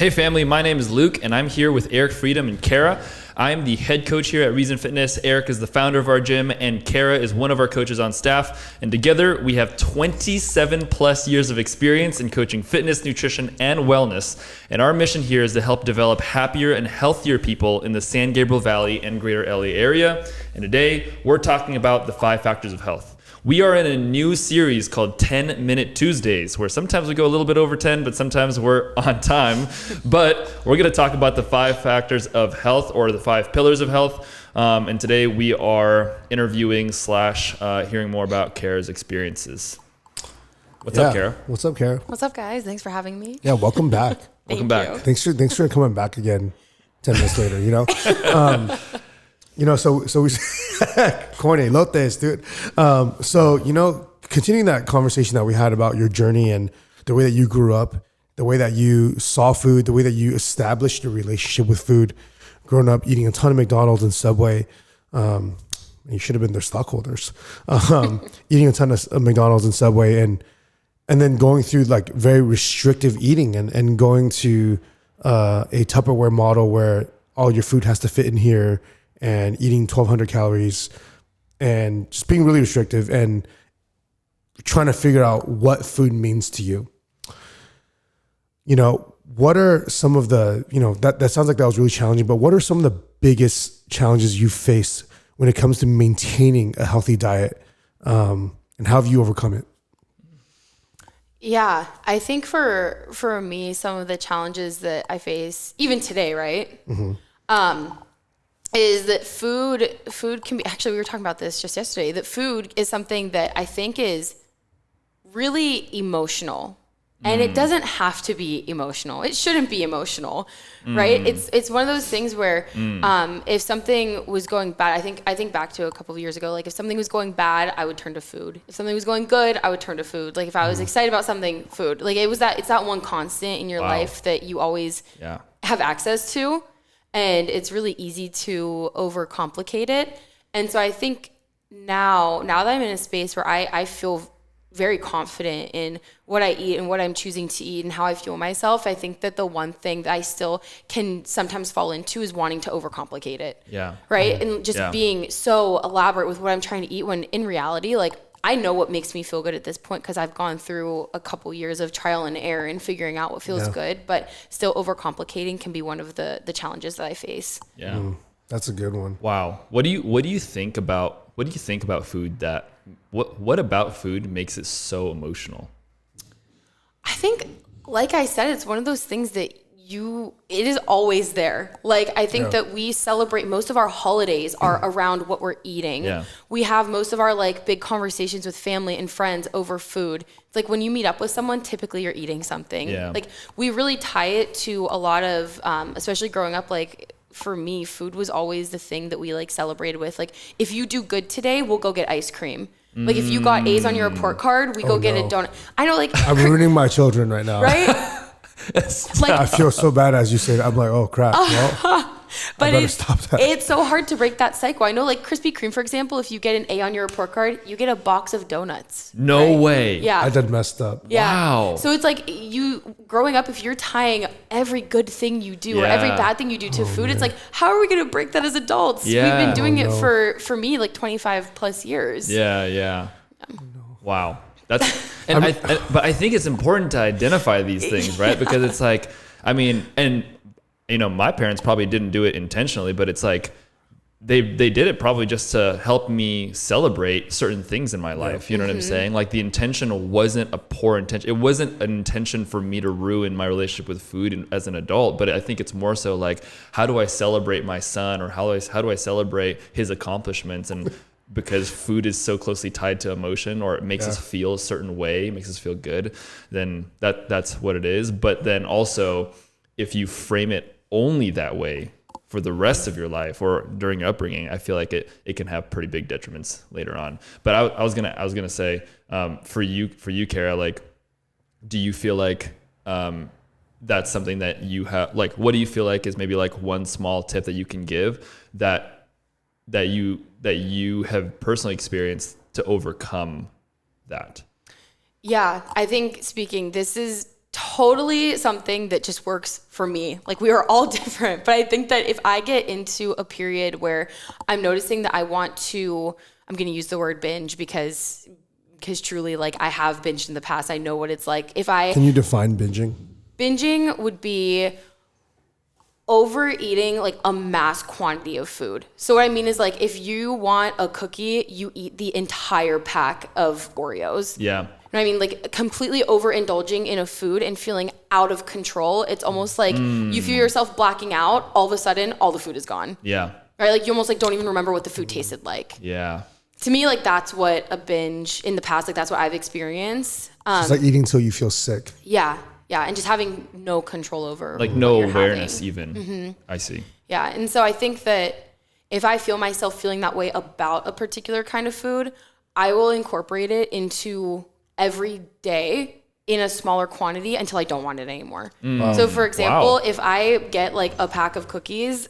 Hey family, my name is Luke and I'm here with Eric Freedom and Kara. I'm the head coach here at Reason Fitness. Eric is the founder of our gym and Kara is one of our coaches on staff. And together we have 27 plus years of experience in coaching fitness, nutrition, and wellness. And our mission here is to help develop happier and healthier people in the San Gabriel Valley and greater LA area. And today we're talking about the 5 factors of health. We are in a new series called 10-Minute Tuesdays, where sometimes we go a little bit over 10, but sometimes we're on time. But we're going to talk about the 5 factors of health, or the 5 pillars of health. And today we are interviewing / hearing more about Kara's experiences. What's up, Kara? What's up, Kara? What's up, guys? Thanks for having me. Yeah, welcome back. Welcome back. Thanks for coming back again 10 minutes later, you know? So we corny lotes, dude. Continuing that conversation that we had about your journey and the way that you grew up, the way that you saw food, the way that you established your relationship with food, growing up eating a ton of McDonald's and Subway. You should have been their stockholders. Eating a ton of McDonald's and Subway and then going through like very restrictive eating and going to a Tupperware model where all your food has to fit in here, and eating 1,200 calories and just being really restrictive and trying to figure out what food means to you. You know, what are some of the, that sounds like that was really challenging, but what are some of the biggest challenges you face when it comes to maintaining a healthy diet? And how have you overcome it? Yeah, I think for me, some of the challenges that I face even today, right? Mm-hmm. Is that food can be, actually we were talking about this just yesterday, that food is something that I think is really emotional. And it doesn't have to be emotional. It shouldn't be emotional, right? It's one of those things where if something was going bad, I think back to a couple of years ago, like if something was going bad, I would turn to food. If something was going good, I would turn to food. Like if I was excited about something, food. Like it's that one constant in your life that you always have access to. And it's really easy to overcomplicate it. And so I think now that I'm in a space where I feel very confident in what I eat and what I'm choosing to eat and how I fuel myself, I think that the one thing that I still can sometimes fall into is wanting to overcomplicate it. Yeah. Right? Mm-hmm. And just being so elaborate with what I'm trying to eat, when in reality, like, I know what makes me feel good at this point because I've gone through a couple years of trial and error and figuring out what feels good, but still overcomplicating can be one of the challenges that I face. Yeah. That's a good one. Wow. What do you think about food what about food makes it so emotional? I think, like I said, it's one of those things that it is always there. Like, I think that we celebrate, most of our holidays are around what we're eating. Yeah. We have most of our like big conversations with family and friends over food. It's like when you meet up with someone, typically you're eating something. Yeah. Like we really tie it to a lot of, especially growing up, like for me, food was always the thing that we like celebrated with. Like if you do good today, we'll go get ice cream. Like if you got A's on your report card, we go get a donut. I know, like I'm ruining my children right now. Right? Like, I feel so bad as you say that. I'm like, oh crap. Well, but it's so hard to break that cycle. I know, like Krispy Kreme, for example, if you get an A on your report card, you get a box of donuts. No way. Yeah. I did messed up. Yeah. Wow. So it's like you growing up, if you're tying every good thing you do or every bad thing you do to food, it's like, how are we going to break that as adults? Yeah. We've been doing it for me, like 25 plus years. Yeah. Wow. That's, but I think it's important to identify these things, right? Because it's like, I mean, and my parents probably didn't do it intentionally, but it's like they did it probably just to help me celebrate certain things in my life. You know what I'm saying? Like the intention wasn't a poor intention. It wasn't an intention for me to ruin my relationship with food as an adult, but I think it's more so like, how do I celebrate my son, or how do I celebrate his accomplishments? And because food is so closely tied to emotion, or it makes us feel a certain way, makes us feel good, then that's what it is. But then also, if you frame it only that way for the rest of your life or during your upbringing, I feel like it can have pretty big detriments later on. But I was gonna say, for you, Kara, like, do you feel like that's something that you have, like, what do you feel like is maybe like one small tip that you can give that you have personally experienced to overcome that? Yeah, I think this is totally something that just works for me. Like, we are all different, but I think that if I get into a period where I'm noticing that I'm going to use the word binge because truly, like, I have binged in the past. I know what it's like. Can you define binging? Binging would be overeating like a mass quantity of food. So what I mean is, like, if you want a cookie, you eat the entire pack of Oreos. Yeah. You know what I mean? Like, completely overindulging in a food and feeling out of control. It's almost like you feel yourself blacking out. All of a sudden, all the food is gone. Yeah. Right? Like, you almost like don't even remember what the food tasted like. Yeah. To me, like, that's what a binge in the past, like, that's what I've experienced. It's like eating until you feel sick. Yeah. Yeah. And just having no control over Like no what you're awareness having. even. Mm-hmm. I see. Yeah. And so I think that if I feel myself feeling that way about a particular kind of food, I will incorporate it into every day in a smaller quantity until I don't want it anymore. So for example, if I get like a pack of cookies,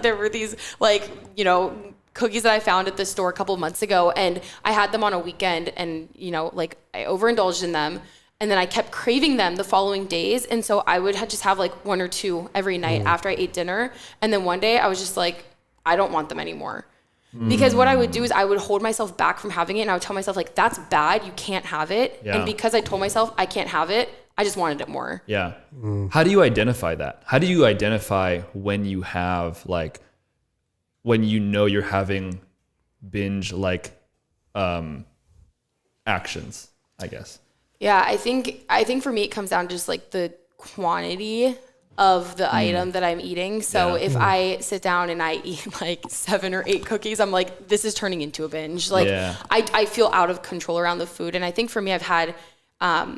there were these like, cookies that I found at the store a couple of months ago, and I had them on a weekend, and like I overindulged in them, and then I kept craving them the following days, and so I would just have like one or two every night after I ate dinner, and then one day I was just like, I don't want them anymore. Because what I would do is I would hold myself back from having it, and I would tell myself, like, that's bad, you can't have it. Yeah. And because I told myself I can't have it, I just wanted it more. Yeah. How do you identify that? How do you identify when you have like, when you know you're having binge like actions, I guess? Yeah, I think for me it comes down to just like the quantity of the item that I'm eating. So if I sit down and I eat like 7 or 8 cookies, I'm like, this is turning into a binge. Like I feel out of control around the food. And I think for me, I've had a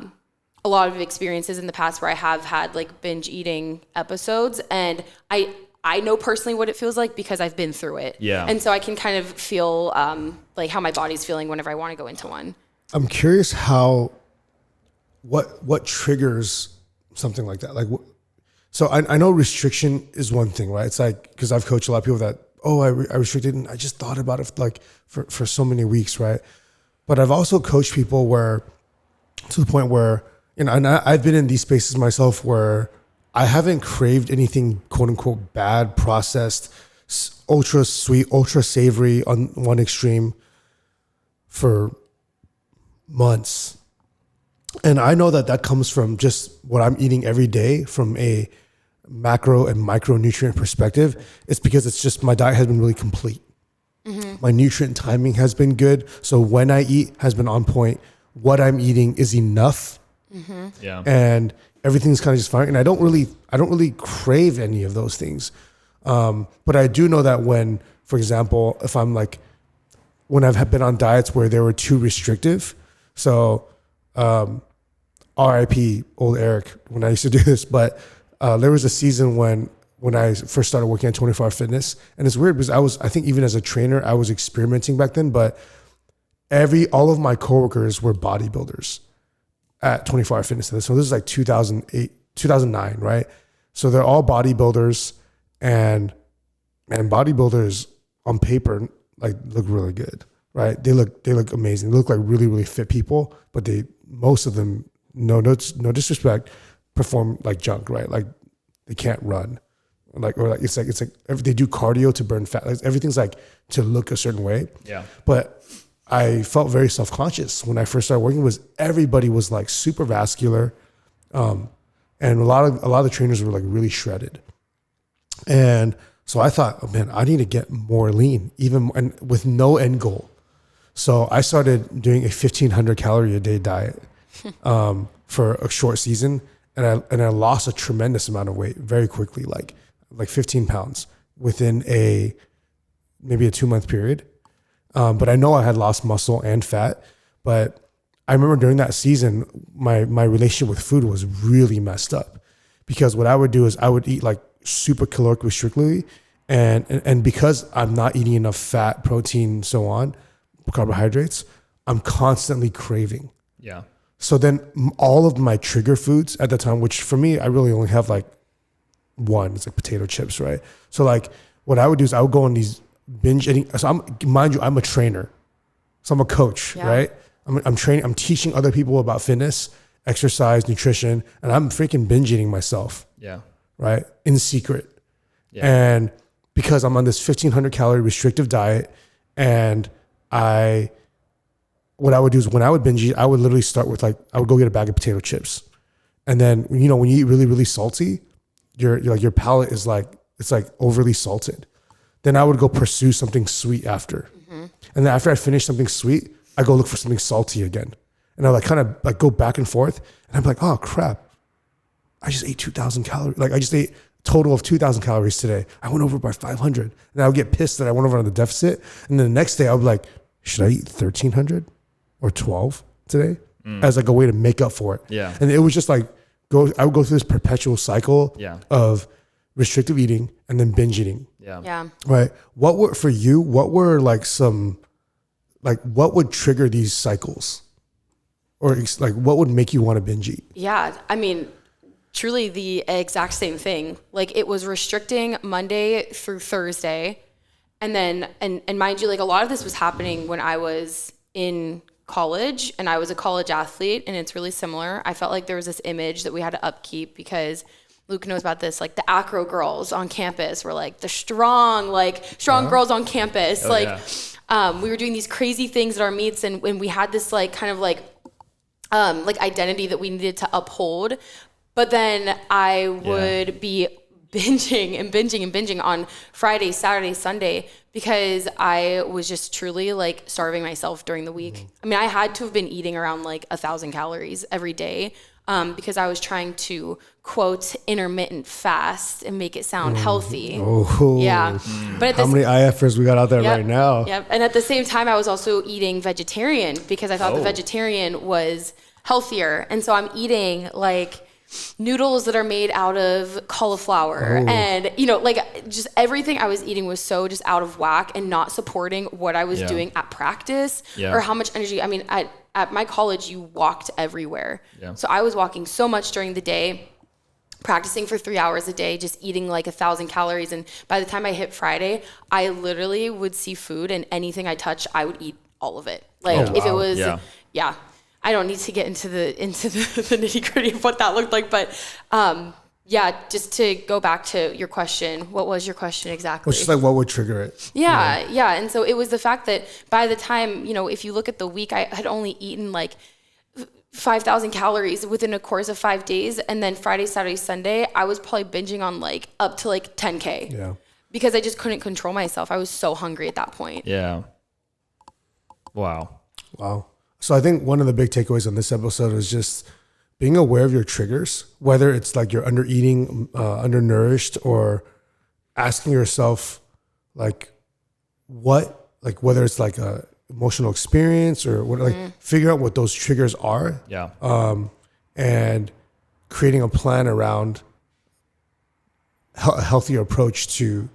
lot of experiences in the past where I have had like binge eating episodes, and I know personally what it feels like because I've been through it. Yeah. And so I can kind of feel like how my body's feeling whenever I want to go into one. I'm curious what triggers something like that. Like, so I know restriction is one thing, right? It's like, because I've coached a lot of people that, I restricted and I just thought about it like for so many weeks, right? But I've also coached people where, to the point where, and I've been in these spaces myself where I haven't craved anything quote unquote bad, processed, ultra sweet, ultra savory on one extreme for months. And I know that comes from just what I'm eating every day from a macro and micronutrient perspective. It's because it's just my diet has been really complete. Mm-hmm. My nutrient timing has been good. So when I eat has been on point. What I'm eating is enough. Mm-hmm. Yeah. And everything's kind of just fine. And I don't really crave any of those things. But I do know that when, for example, if I'm like, when I've been on diets where they were too restrictive. So, RIP old Eric when I used to do this, but there was a season when I first started working at 24 Hour Fitness, and it's weird because I think even as a trainer, I was experimenting back then, but all of my coworkers were bodybuilders at 24 Hour Fitness. So this is like 2009, right? So they're all bodybuilders, and bodybuilders on paper like look really good, right? They look amazing. They look like really, really fit people, but most of them, no disrespect, perform like junk, right? Like they can't run, it's like they do cardio to burn fat. Like everything's like to look a certain way. Yeah. But I felt very self-conscious when I first started working. Everybody was like super vascular, and a lot of the trainers were like really shredded, and so I thought, oh man, I need to get more lean, and with no end goal. So I started doing a 1,500 calorie a day diet for a short season, and I lost a tremendous amount of weight very quickly, like 15 pounds within maybe a 2-month period. But I know I had lost muscle and fat. But I remember during that season, my relationship with food was really messed up, because what I would do is I would eat like super caloric restrictively, and because I'm not eating enough fat, protein, so on, carbohydrates, I'm constantly craving. Yeah. So then all of my trigger foods at the time, which for me, I really only have like one, it's like potato chips, right? So like what I would do is I would go on these binge eating. So mind you, I'm a trainer. So I'm a coach, right? I'm training, I'm teaching other people about fitness. exercise, nutrition, and I'm freaking binge eating myself. Yeah. Right. In secret. Yeah. And because I'm on this 1,500 calorie restrictive diet, and what I would do is when I would binge eat, I would literally start with like, I would go get a bag of potato chips. And then, you know, when you eat really, really salty, your palate is like, it's like overly salted. Then I would go pursue something sweet after. Mm-hmm. And then after I finish something sweet, I go look for something salty again. And I like kind of like go back and forth. And I'm like, oh crap, I just ate 2,000 calories. Like I just ate a total of 2,000 calories today. I went over by 500. And I would get pissed that I went over on the deficit. And then the next day I would be like, should I eat 1,300 or 12 today? As like a way to make up for it. Yeah. And it was just like, I would go through this perpetual cycle of restrictive eating and then binge eating. Yeah. Right. What would trigger these cycles? Or like, what would make you want to binge eat? Yeah. I mean, truly the exact same thing. Like it was restricting Monday through Thursday. And then, and mind you, like a lot of this was happening when I was in college and I was a college athlete, and it's really similar. I felt like there was this image that we had to upkeep because Luke knows about this, like the acro girls on campus were like the strong girls on campus. We were doing these crazy things at our meets, and when we had this like kind of like identity that we needed to uphold. But then I would be binging on Friday, Saturday, Sunday, because I was just truly like starving myself during the week. I mean, I had to have been eating around like 1,000 calories every day because I was trying to quote intermittent fast and make it sound healthy. Oh, yeah. But how many IFers we got out there right now? Yep. And at the same time, I was also eating vegetarian because I thought the vegetarian was healthier. And so I'm eating like noodles that are made out of cauliflower and, you know, like just everything I was eating was so just out of whack and not supporting what I was doing at practice or how much energy. I mean, at my college, you walked everywhere. Yeah. So I was walking so much during the day, practicing for 3 hours a day, just eating like 1,000 calories. And by the time I hit Friday, I literally would see food and anything I touched, I would eat all of it. Like if it was, I don't need to get into the nitty gritty of what that looked like, but just to go back to your question, what was your question exactly? It's just like what would trigger it? Yeah. And so it was the fact that by the time, you know, if you look at the week, I had only eaten like 5,000 calories within a course of 5 days, and then Friday, Saturday, Sunday, I was probably binging on like up to like 10K. Yeah. Because I just couldn't control myself. I was so hungry at that point. Yeah. Wow. So I think one of the big takeaways on this episode is just being aware of your triggers, whether it's like you're under eating, undernourished, or asking yourself like whether it's like a emotional experience or what, like figure out what those triggers are. Yeah. And creating a plan around a healthier approach to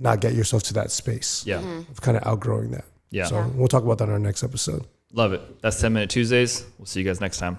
not get yourself to that space. Yeah. Of kind of outgrowing that. Yeah. So we'll talk about that in our next episode. Love it. That's 10 Minute Tuesdays. We'll see you guys next time.